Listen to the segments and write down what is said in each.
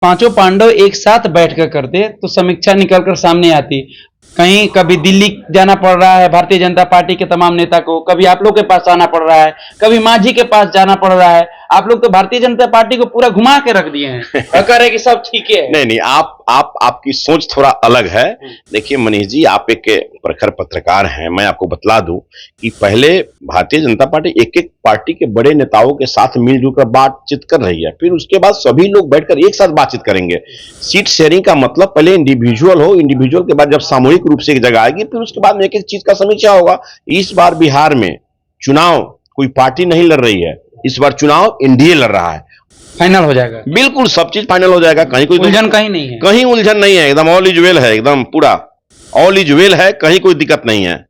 पांचों पांडव एक साथ बैठकर करते तो समीक्षा निकलकर सामने आती। कहीं कभी दिल्ली जाना पड़ रहा है भारतीय जनता पार्टी के तमाम नेता को, कभी आप लोग के पास आना पड़ रहा है, कभी मांझी के पास जाना पड़ रहा है। आप लोग तो भारतीय जनता पार्टी को पूरा घुमा के रख दिए हैं और कह रहे हैं कि सब ठीक है। नहीं नहीं, आपकी सोच थोड़ा अलग है। देखिए मनीष जी, आप एक प्रखर पत्रकार हैं। मैं आपको बतला दूं कि पहले भारतीय जनता पार्टी एक एक पार्टी के बड़े नेताओं के साथ मिलजुल कर बातचीत कर रही है, फिर उसके बाद सभी लोग बैठकर एक साथ बातचीत करेंगे। सीट शेयरिंग का मतलब पहले इंडिविजुअल हो, इंडिविजुअल के बाद जब सामूहिक रूप से एक जगह आएगी, फिर उसके बाद में एक एक चीज का समीक्षा होगा। इस बार बिहार में चुनाव कोई पार्टी नहीं लड़ रही है, इस बार चुनाव एनडीए लड़ रहा है। फाइनल हो जाएगा, बिल्कुल सब चीज फाइनल हो जाएगा। कहीं कोई उलझन कहीं नहीं है, कहीं उलझन नहीं है, एकदम ऑल इज वेल है, एकदम पूरा ऑल इज वेल है, कहीं कोई दिक्कत नहीं है।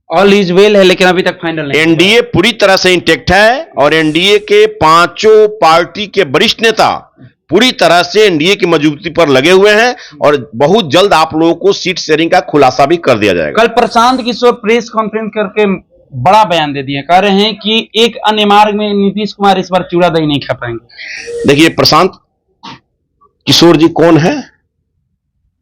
ऑल इज वेल है, लेकिन अभी तक फाइनल नहीं। एनडीए पूरी तरह से इंटेक्ट है और एनडीए के पांचों पार्टी के वरिष्ठ नेता पूरी तरह से एनडीए की मजबूती पर लगे हुए हैं और बहुत जल्द आप लोगों को सीट शेयरिंग का खुलासा भी कर दिया जाएगा। कल प्रशांत किशोर प्रेस कॉन्फ्रेंस करके बड़ा बयान दे दिए, कह रहे हैं कि एक अन्य मार्ग में नीतीश कुमार इस बार चूड़ा दही नहीं खा पाएंगे। देखिए प्रशांत किशोर जी कौन है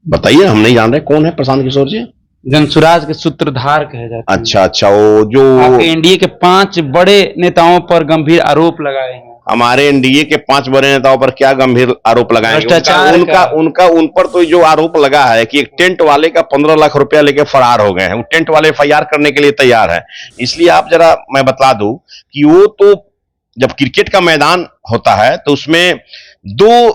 बताइए, हम नहीं जान रहे कौन है प्रशांत किशोर जी। जनसुराज के सूत्रधार कहे जाते हैं। अच्छा, वो जो आपके एनडीए के 5 बड़े नेताओं पर गंभीर आरोप लगाए हैं। हमारे एनडीए के 5 बड़े नेताओं पर क्या गंभीर आरोप लगाएंगे? भ्रष्टाचार उनका उन पर तो जो आरोप लगा है कि एक टेंट वाले का 15 लाख रुपया लेके फरार हो गए हैं, वो टेंट वाले एफआईआर करने के लिए तैयार है। इसलिए आप जरा मैं बता दूं कि वो तो जब क्रिकेट का मैदान होता है तो उसमें 2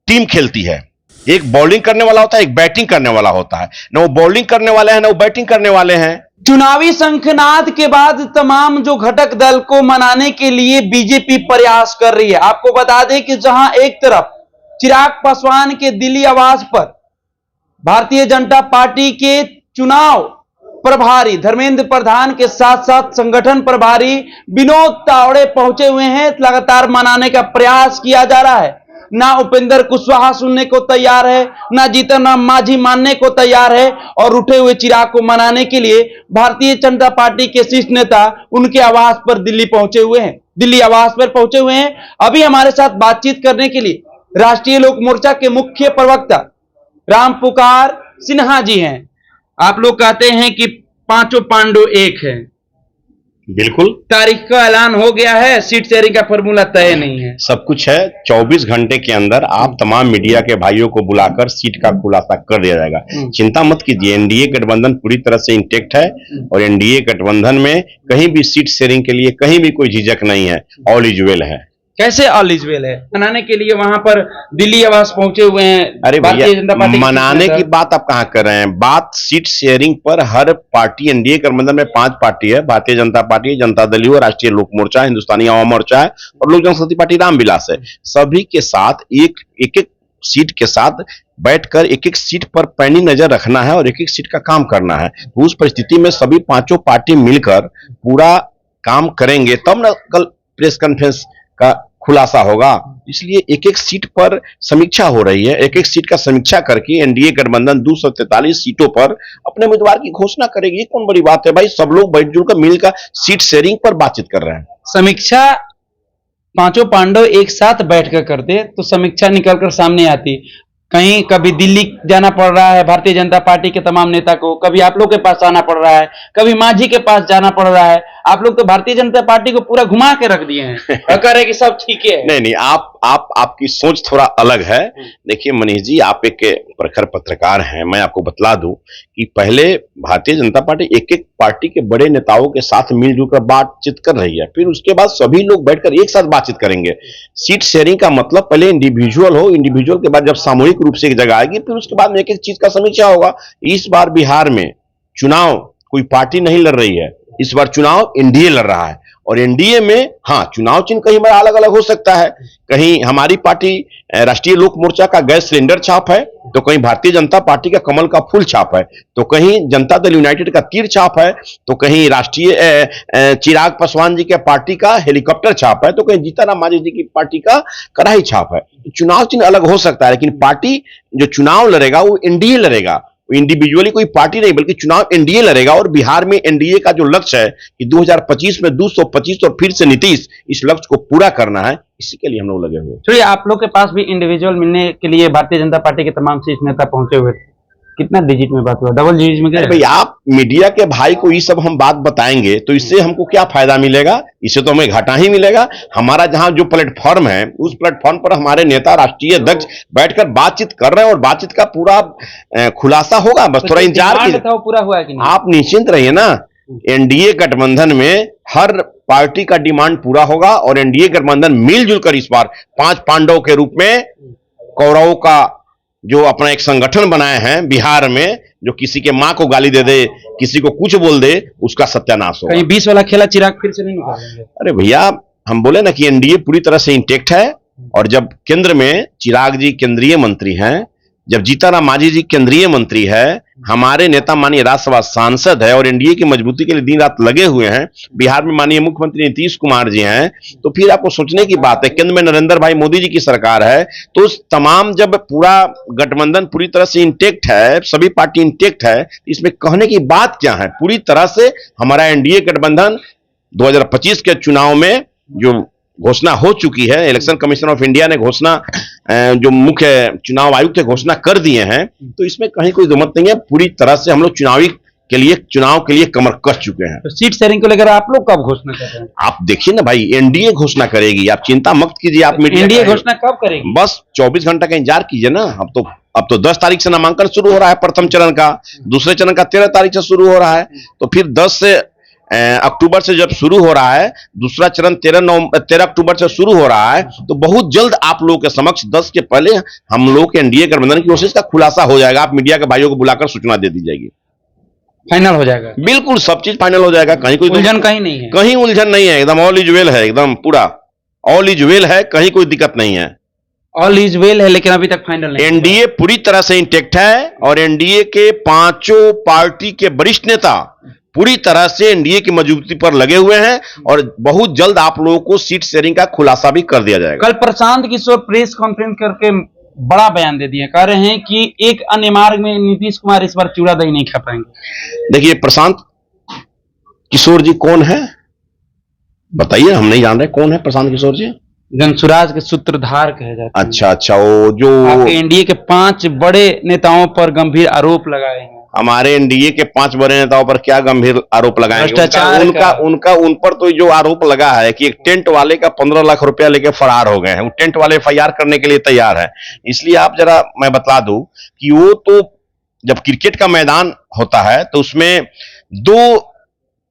टीम खेलती है, एक बॉलिंग करने वाला होता है, एक बैटिंग करने वाला होता है। न वो बॉलिंग करने वाले हैं, न वो बैटिंग करने वाले हैं। चुनावी शंखनाद के बाद तमाम जो घटक दल को मनाने के लिए बीजेपी प्रयास कर रही है। आपको बता दें कि जहां एक तरफ चिराग पासवान के दिल्ली आवास पर भारतीय जनता पार्टी के चुनाव प्रभारी धर्मेंद्र प्रधान के साथ साथ संगठन प्रभारी विनोद तावड़े पहुंचे हुए हैं, लगातार मनाने का प्रयास किया जा रहा है। ना उपेंद्र कुशवाहा सुनने को तैयार है, ना जीतन राम मांझी मानने को तैयार है और उठे हुए चिराग को मनाने के लिए भारतीय जनता पार्टी के शीर्ष नेता उनके आवास पर दिल्ली पहुंचे हुए हैं, दिल्ली आवास पर पहुंचे हुए हैं। अभी हमारे साथ बातचीत करने के लिए राष्ट्रीय लोक मोर्चा के मुख्य प्रवक्ता राम पुकार सिन्हा जी हैं। आप लोग कहते हैं कि पांचों पांडव एक है, बिल्कुल तारीख का ऐलान हो गया है, सीट शेयरिंग का फॉर्मूला तय नहीं है, सब कुछ है। 24 घंटे के अंदर आप तमाम मीडिया के भाइयों को बुलाकर सीट का खुलासा कर दिया जाएगा। चिंता मत कीजिए, एनडीए गठबंधन पूरी तरह से इंटेक्ट है और एनडीए गठबंधन में कहीं भी सीट शेयरिंग के लिए कहीं भी कोई झिझक नहीं है, ऑल इज वेल है। कैसे ऑल इज वेल है? मनाने के लिए वहां पर दिल्ली आवास पहुंचे हुए हैं। अरे भैया, मनाने की बात आप कहां कर रहे हैं? बात सीट शेयरिंग पर हर पार्टी, एनडीए गठबंधन में 5 पार्टी है, भारतीय जनता पार्टी, जनता दल युवा, राष्ट्रीय लोक मोर्चा, हिंदुस्तानी आवाम मोर्चा है और लोक जनशक्ति पार्टी रामविलास है। सभी के साथ एक एक सीट के साथ बैठकर एक एक सीट पर पैनी नजर रखना है और एक एक सीट का काम करना है। तो उस परिस्थिति में सभी पांचों पार्टी मिलकर पूरा काम करेंगे, तब ना कल प्रेस कॉन्फ्रेंस का खुलासा होगा। इसलिए एक एक सीट पर समीक्षा हो रही है, एक एक सीट का समीक्षा करके एनडीए गठबंधन 243 सीटों पर अपने उम्मीदवार की घोषणा करेगी। ये कौन बड़ी बात है भाई, सब लोग बैठजुल कर मिलकर सीट शेयरिंग पर बातचीत कर रहे हैं। समीक्षा पांचों पांडव एक साथ बैठकर करते तो समीक्षा निकलकर सामने आती। कहीं कभी दिल्ली जाना पड़ रहा है भारतीय जनता पार्टी के तमाम नेता को, कभी आप लोग के पास आना पड़ रहा है, कभी मांझी के पास जाना पड़ रहा है। आप लोग तो भारतीय जनता पार्टी को पूरा घुमा के रख दिए हैं और कह रहे हैं कि सब ठीक है। नहीं नहीं, आपकी सोच थोड़ा अलग है। देखिए मनीष जी, आप एक प्रखर पत्रकार हैं। मैं आपको बतला दूं कि पहले भारतीय जनता पार्टी एक एक पार्टी के बड़े नेताओं के साथ मिलजुल कर बातचीत कर रही है, फिर उसके बाद सभी लोग बैठकर एक साथ बातचीत करेंगे। सीट शेयरिंग का मतलब पहले इंडिविजुअल हो, इंडिविजुअल के बाद जब सामूहिक रूप से एक जगह आएगी, फिर उसके बाद में एक एक चीज का समीक्षा होगा। इस बार बिहार में चुनाव कोई पार्टी नहीं लड़ रही है, इस बार चुनाव एनडीए लड़ रहा है और एनडीए में हाँ, चुनाव चिन्ह कहीं बड़ा अलग अलग हो सकता है। कहीं हमारी पार्टी राष्ट्रीय लोक मोर्चा का गैस सिलेंडर छाप है, तो कहीं भारतीय जनता पार्टी का कमल का फूल छाप है, तो कहीं जनता दल यूनाइटेड का तीर छाप है, तो कहीं राष्ट्रीय चिराग पासवान जी के पार्टी का हेलीकॉप्टर छाप है, तो कहीं जीतन राम मांझी जी की पार्टी का कड़ाही छाप है। चुनाव चिन्ह अलग हो सकता है, लेकिन पार्टी जो चुनाव लड़ेगा वो एनडीए लड़ेगा इंडिविजुअली कोई पार्टी नहीं बल्कि चुनाव एनडीए लड़ेगा, और बिहार में एनडीए का जो लक्ष्य है कि 2025 में 225 और फिर से नीतीश, इस लक्ष्य को पूरा करना है, इसी के लिए हम लोग लगे हुए हैं। चलिए, आप लोग के पास भी इंडिविजुअल मिलने के लिए भारतीय जनता पार्टी के तमाम शीर्ष नेता पहुंचे हुए थे, कितना डिजिट में बात हुआ? डबल डिजिट में? अरे भाई, आप मीडिया के भाई को ये सब हम बात बताएंगे तो इससे हमको क्या फायदा मिलेगा? इससे तो हमें घाटा ही मिलेगा। हमारा जहां जो प्लेटफॉर्म है, उस प्लेटफॉर्म पर हमारे नेता, राष्ट्रीय अध्यक्ष बैठकर बातचीत कर रहे हैं, और बातचीत का पूरा खुलासा होगा। बस थोड़ा इंतजार कीजिए। पूरा हुआ है कि नहीं? आप निश्चिंत रहिए ना, एनडीए गठबंधन में हर पार्टी का डिमांड पूरा होगा, और एनडीए गठबंधन मिलजुल कर इस बार 5 पांडवों के रूप में कौरवों का जो अपना एक संगठन बनाए हैं बिहार में, जो किसी के मां को गाली दे दे, किसी को कुछ बोल दे, उसका सत्यानाश होगा। कहीं 20 वाला खेला चिराग फिर से नहीं निकालेंगे? अरे भैया, हम बोले ना कि एनडीए पूरी तरह से इंटेक्ट है, और जब केंद्र में चिराग जी केंद्रीय मंत्री हैं, जब जीतन राम मांझी जी केंद्रीय मंत्री है, हमारे नेता माननीय राज्यसभा सांसद है, और एनडीए की मजबूती के लिए दिन रात लगे हुए हैं, बिहार में माननीय मुख्यमंत्री नीतीश कुमार जी हैं, तो फिर आपको सोचने की बात है, केंद्र में नरेंद्र भाई मोदी जी की सरकार है, तो उस तमाम जब पूरा गठबंधन पूरी तरह से इंटेक्ट है, सभी पार्टी इंटेक्ट है, इसमें कहने की बात क्या है? पूरी तरह से हमारा एनडीए गठबंधन 2025 के चुनाव में जो घोषणा हो चुकी है, इलेक्शन कमीशन ऑफ इंडिया ने घोषणा, जो मुख्य चुनाव आयुक्त घोषणा कर दिए हैं, तो इसमें कहीं कोई दुमत नहीं है। पूरी तरह से हम लोग चुनाव के लिए कमर कस चुके हैं। तो सीट शेयरिंग को लेकर आप लोग कब घोषणा कर रहे हैं? आप देखिए ना भाई, एनडीए घोषणा करेगी, आप चिंता मत कीजिए। आप मीडिया एनडीए घोषणा कब करेगी? बस 24 घंटा का इंतजार कीजिए ना। अब तो 10 तारीख से नामांकन शुरू हो रहा है प्रथम चरण का, दूसरे चरण का 13 तारीख से शुरू हो रहा है, तो फिर 10 अक्टूबर से जब शुरू हो रहा है, दूसरा चरण 13 अक्टूबर से शुरू हो रहा है, तो बहुत जल्द आप लोगों के समक्ष 10 के पहले हम लोग के एनडीए गठबंधन की कोशिश का खुलासा हो जाएगा। आप मीडिया के भाइयों को बुलाकर सूचना दे दी जाएगी। फाइनल हो जाएगा? बिल्कुल, सब चीज फाइनल हो जाएगा। कहीं कोई उलझन कहीं नहीं है? कहीं उलझन नहीं है, एकदम ऑल इज वेल है, एकदम पूरा ऑल इज वेल है, कहीं कोई दिक्कत नहीं है। ऑल इज वेल है, लेकिन अभी तक फाइनल नहीं। एनडीए पूरी तरह से इंटेक्ट है, और एनडीए के 5 पार्टी के वरिष्ठ नेता पूरी तरह से एनडीए की मजबूती पर लगे हुए हैं, और बहुत जल्द आप लोगों को सीट शेयरिंग का खुलासा भी कर दिया जाएगा। कल प्रशांत किशोर प्रेस कॉन्फ्रेंस करके बड़ा बयान दे दिया, कह रहे हैं कि एक अन्य मार्ग में नीतीश कुमार इस बार चूड़ा दही नहीं खा पाएंगे। देखिए, प्रशांत किशोर जी कौन है बताइए? हम नहीं जान रहे कौन है प्रशांत किशोर जी। जनसुराज के सूत्रधार कहे जाते हैं। अच्छा, वो जो एनडीए के 5 बड़े नेताओं पर गंभीर आरोप लगाए हैं। हमारे एनडीए के 5 बड़े नेताओं पर क्या गंभीर आरोप लगाएंगे? उनका उन पर तो जो आरोप लगा है कि एक टेंट वाले का 15 लाख रुपया लेके फरार हो गए हैं, वो टेंट वाले एफआईआर करने के लिए तैयार है। इसलिए आप जरा मैं बता दूं कि वो तो जब क्रिकेट का मैदान होता है तो उसमें 2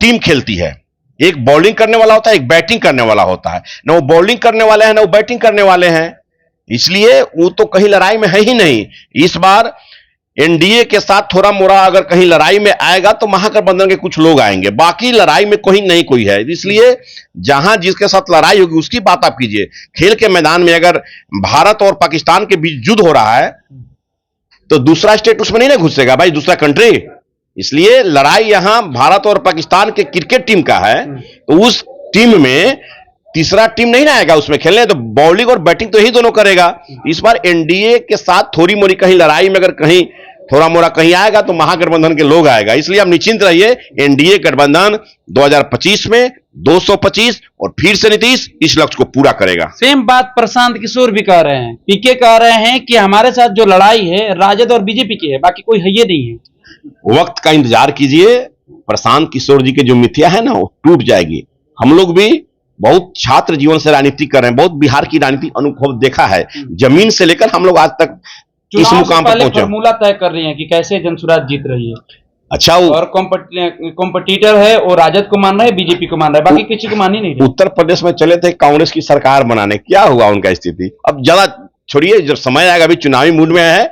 टीम खेलती है, एक बॉलिंग करने वाला होता है, एक बैटिंग करने वाला होता है। ना वो बॉलिंग करने वाले हैं, ना वो बैटिंग करने वाले हैं, इसलिए वो तो कहीं लड़ाई में है ही नहीं। इस बार एनडीए के साथ थोड़ा मोड़ा अगर कहीं लड़ाई में आएगा तो महागठबंधन के कुछ लोग आएंगे, बाकी लड़ाई में कोई नहीं कोई है। इसलिए जहां जिसके साथ लड़ाई होगी उसकी बात आप कीजिए। खेल के मैदान में अगर भारत और पाकिस्तान के बीच युद्ध हो रहा है तो दूसरा स्टेट उसमें नहीं ना घुसेगा भाई, दूसरा कंट्री। इसलिए लड़ाई यहां भारत और पाकिस्तान के क्रिकेट टीम का है, तो उस टीम में तीसरा टीम नहीं ना आएगा उसमें खेलने, तो बॉलिंग और बैटिंग तो यही दोनों करेगा। इस बार एनडीए के साथ थोड़ी मोड़ी कहीं लड़ाई में अगर कहीं थोड़ा मोड़ा कहीं आएगा तो महागठबंधन के लोग आएगा। इसलिए आप निश्चिंत रहिए, एनडीए गठबंधन 2025 में 225 और फिर से नीतीश इस लक्ष्य को पूरा करेगा। सेम बात प्रशांत किशोर भी कह रहे हैं, पीके कह रहे हैं कि हमारे साथ जो लड़ाई है राजद और बीजेपी की है, बाकी कोई है ये नहीं है। वक्त का इंतजार कीजिए, प्रशांत किशोर जी के जो मिथ्या है ना वो टूट जाएगी। हम लोग भी बहुत छात्र जीवन से राजनीति कर रहे हैं, बहुत बिहार की राजनीति अनुभव देखा है, जमीन से लेकर हम लोग आज तक इस मुकाम पर पहुंचे। फॉर्मूला तय कर रही है कि कैसे जनसुराज जीत रही है। अच्छा, और कॉम्पिटिटर है, वो राजद को मान रहा है, बीजेपी को मान रहा है, बाकी किसी को मान ही नहीं रहे। उत्तर प्रदेश में चले थे कांग्रेस की सरकार बनाने, क्या हुआ उनका स्थिति? अब ज्यादा छोड़िए, जब समय आएगा, अभी चुनावी मूड में है,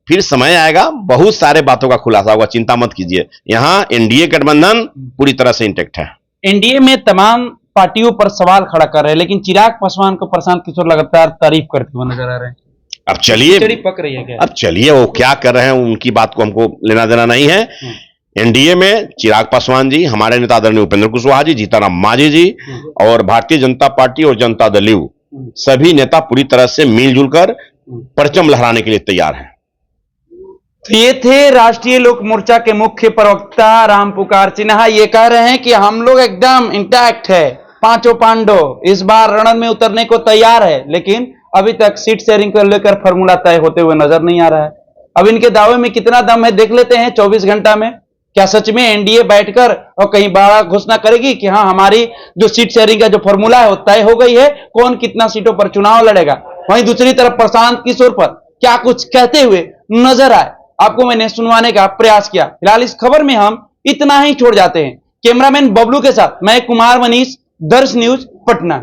फिर समय आएगा, बहुत सारे बातों का खुलासा होगा, चिंता मत कीजिए। यहाँ एनडीए गठबंधन पूरी तरह से इंटेक्ट है। एनडीए में तमाम पार्टियों पर सवाल खड़ा कर रहे हैं, लेकिन चिराग पासवान को प्रशांत किशोर लगातार तारीफ करते हुए नजर आ रहे हैं। अब चलिए, पक रही है क्या? अब चलिए, वो क्या कर रहे हैं उनकी बात को हमको लेना देना नहीं है। एनडीए में चिराग पासवान जी, हमारे नेता आदरणीय उपेंद्र कुशवाहा जी, जीतन राम मांझी जी और भारतीय जनता पार्टी और जनता दल यू सभी नेता पूरी तरह से मिलजुल कर परचम लहराने के लिए तैयार हैं। तो ये थे राष्ट्रीय लोक मोर्चा के मुख्य प्रवक्ता रामपुकार सिन्हा। ये कह रहे हैं कि हम लोग एकदम इंटैक्ट है, पांचों पांडव इस बार रण में उतरने को तैयार है, लेकिन अभी तक सीट शेयरिंग को लेकर फॉर्मूला तय होते हुए नजर नहीं आ रहा है। अब इनके दावे में कितना दम है देख लेते हैं 24 घंटा में। क्या सच में एनडीए बैठकर और कहीं बड़ा घोषणा करेगी कि हाँ हमारी जो सीट शेयरिंग का जो फॉर्मूला है वो तय हो गई है, कौन कितना सीटों पर चुनाव लड़ेगा। वहीं दूसरी तरफ प्रशांत किशोर पर क्या कुछ कहते हुए नजर आए, आपको मैंने सुनवाने का प्रयास किया। फिलहाल इस खबर में हम इतना ही छोड़ जाते हैं। कैमरामैन बबलू के साथ मैं कुमार मनीष, दर्श न्यूज पटना।